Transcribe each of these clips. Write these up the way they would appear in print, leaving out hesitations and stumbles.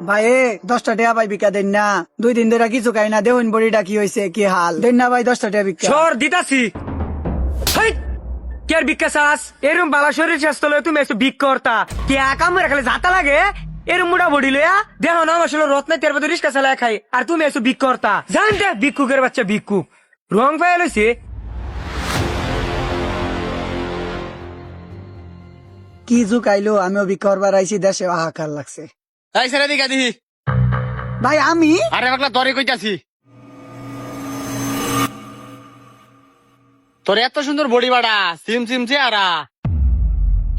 ভাই 10টা টাকা ভাই ভিক্ষা দেন না, 2 দিন ধরে কিছু খাই না, দেহন বড়িটা কি হয়েছে কি হাল, দেন না ভাই 10টা টাকা ভিক্ষা। সর দিতাছি। হেই, কে আর ভিক্ষা চাস? এরম বালা শরীর স্বাস্থ্য লয়ে তুমি এসে ভিক্ষা করতা কে একা মেরে খালি যাতা লাগে? এরম মুড়া বডি লয়া দেখো না আমার রত নাই তের মধ্যে রিক্সা চালায় খাই আর তুমি এসে ভিক্ষা করতা। জানতে ভিক্ষুকের বাচ্চা ভিক্ষুক রং পায়ে লইছে। কি যুগ আইলো, আমিও ভিক্ষা করবার আইছি, দেশে হাহাকার লাগছে। এই ছেড়ে দিকা দিহি। ভাই আমি আরে পাগলা তোরে কইতাছি, তোর এত সুন্দর বডি বাড়া, সিম সিম চেহারা,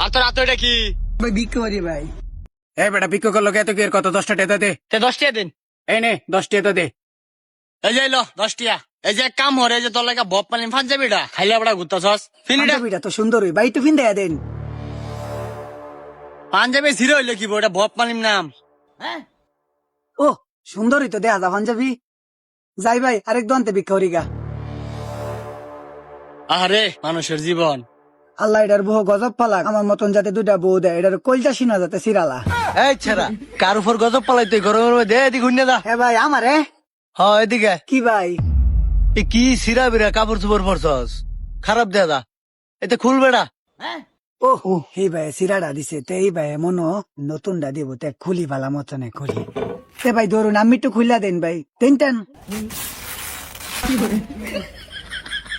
আর তোর হাতে এটা কি? ভাই ভিক্ষা করি ভাই। এ বেটা ভিক্ষুক লোক এত কি এর কত 10টা টাকা দে। তে 10 টাকা দিন। এই নে 10 টাকা দে। এই যে এলো 10 টাকা। এই যে এক কাম হরে, এই যে তোর লাগা বপ পালিম পাঞ্জাবিটা খাইলে বড়া ঘুরতাছস ফিনিটা। পাঞ্জাবিটা তো সুন্দরই ভাই, একটু ফিন দেয়া দেন। পাঞ্জাবি ছিড়ে হইলো কি ওটা বপ পালিম নাম। ও সুন্দরই তো দেয়া যা পাঞ্জাবি। যাই ভাই আরেক দন্তে ভিক্ষা করি গা। আরে মানুষের জীবন। আল্লাহ এটার বহু গজব পালাক, আমার মতন যাতে 2টা বউ দেয়, এটার কলজা সিনা যাতে সিরালা। এই ছেড়া, কার উপর গজব পালাই তুই গরমের মধ্যে? এদিকে ঘুরনে দা। হ্যাঁ ভাই আমারে হ্যাঁ এদিকে। কি ভাই? এ কি সিরা বিরা কাপড় চোপড় পরছস? খারাপ দেয়া দা, এতে খুলবে না। ও এই ভাই সিরাডা দিছে, তে এই ভাই মনো নতুনটা দিব, তে খুলি ভালা মতনে খুলি। তে ভাই ধরুন আমি একটু খুললা দেন ভাই, দেন টান।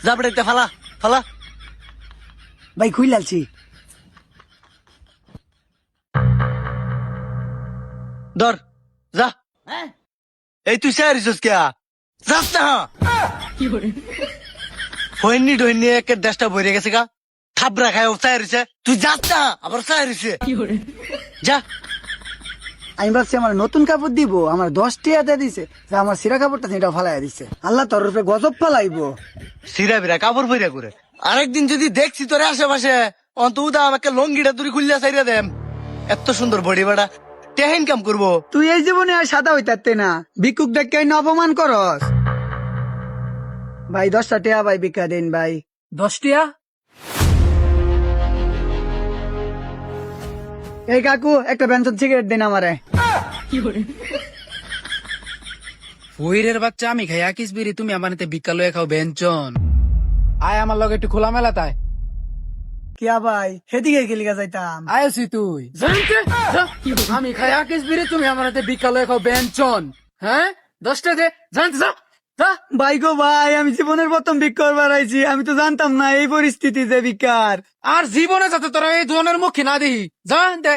যাবড়ে ফালা ফালা। ভাই খুইলালছি। ধর যা। এই তুই সারিস কে? যাস না। হইনি ডইনি একের দেশটা বইরে গেছে গা, থাবরা খায় সারিছে। তুই যাস না, আবার সারিছে। যা। আমি ভাবছি আমার নতুন কাপড় দিব, আমার 10 টাকা দিছে, যে আমার সিরা কাপড়টা সেটা ফালাই দিছে। আল্লাহ তোর রূপে গজব ফালাইবো। সিরা বিরা কাপড় বইরা করে। আরেকদিন যদি দেখছি তোর আশেপাশে, অন্তত আমাকে লঙ্গিটা তুই খুললে সাইরা দেম। এত সুন্দর বডি বাড়া, টেহেন কাম করবো। তুই এই জীবনে আর সাদা হইতাতে না, ভিক্ষুক দেখে অপমান করস। ভাই 10টা টাকা ভাই ভিক্ষা দেন ভাই। 10 টাকা? এই কাকু একটা ব্যঞ্জন সিগারেট দেন আমারে। ওইরের বাচ্চা, আমি খাই আকিস বিড়ি, তুমি আমার হাতে ভিক্ষা লয়ে খাও বেঞ্চন। আয় আমার লগে একটু খোলা মেলা তাই। কিয়া ভাই সেদিকে গেলিগা যাইতাম। আয়সি তুই জানতে যা। আমি খাই আকিস বিড়ি, তুমি আমার হাতে ভিক্ষা লয়ে খাও বেঞ্চন। হ্যাঁ 10টা দে, জানতে যা যা। ভাই গো ভাই, আমি জীবনের প্রথম ভিক্ষা করবার আইছি, আমি তো জানতাম না এই পরিস্থিতি যে ভিক্ষার। আর জীবনে যাতে তোরা এই ধরনের মুখী না দিই, জান দে।